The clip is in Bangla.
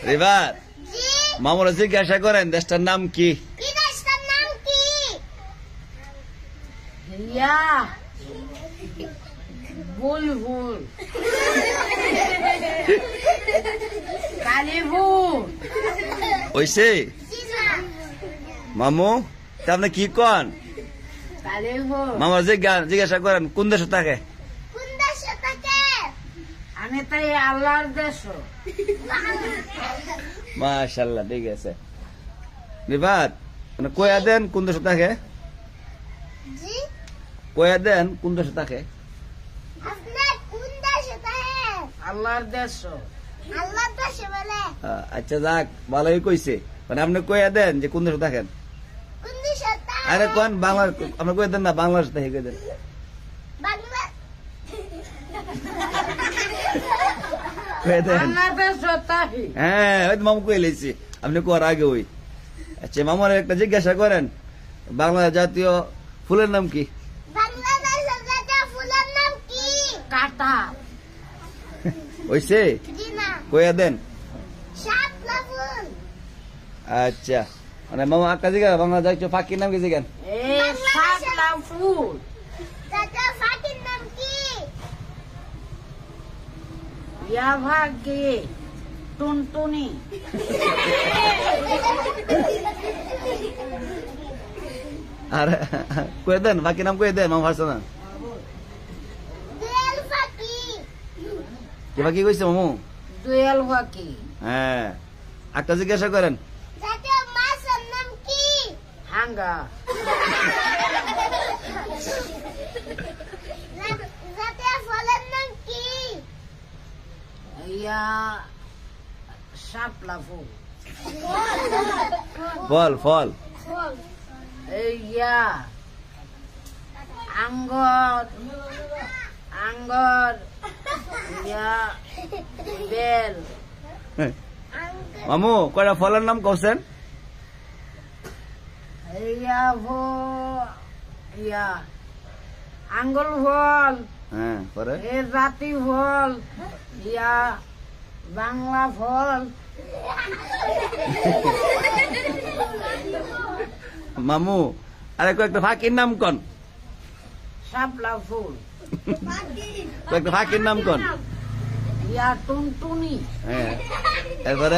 রিবাত মামুরা জিজ্ঞাসা করেন দেশটার নাম কি? বুলবুল কালীপুর ওইসে মামু তা আপনি কি কন? কালীপুর মামুরা জিজ্ঞাসা করেন কোন দেশে থাকে? আমি তাই আল্লাহর দেশ। মাশাআল্লাহ ঠিক আছে। রিবাত কয়া দেন কোন দেশে থাকে? কয়া দেন কোন দেশে থাকে? আল্লাহর দেশ। আচ্ছা যাক ভালোই কইছে, মানে আপনি কয়া দেন যে কোন দেশে থাকেন। আরে কোন বাংলা আপনি কয়ে দেন না, বাংলাদেশ থেকে কয়ে দেন। কয়ে দেন। বাংলাদেশ তাহি। হ্যাঁ ওই তো মামু কয়ে লেছি, আপনি কোয়ার আগে ওই। আচ্ছা মামার একটা জিজ্ঞাসা করেন বাংলাদেশ জাতীয় ফুলের নাম কি? কাটা ওইসে কয়া দেন। আচ্ছা মানে মামা আকা জিগা বাংলা জাতীয় পাখির নাম কি জিগান? শাপলা ফুল। ইয়া ভাগ্যে টুনটুনি। আর কয়ে দেন বাকি নাম কয়ে দেন মামা পারছে না। কি বাকি কইছে মামু? দোয়েল পাখি। হ্যাঁ একটা জিজ্ঞাসা করেন। হাঙ্গা। ইয়া শাপলা ফুল। ফল ফল ইয়া আঙ্গর আঙ্গর ইয়া বেল। মামু কয়টা ফলের নাম কছেন? ইয়া ইয়া আঙ্গুল ফল। হ্যাঁ পরে এ জাতি ফল। ইয়া বাংলা ফল। মামু আরে কয়েকটা ফাঁকির নাম কন। শাপলা ফুল। কয়েকটা ফাঁকির নাম কন। ইয়া টুনটুনি। হ্যাঁ এরপরে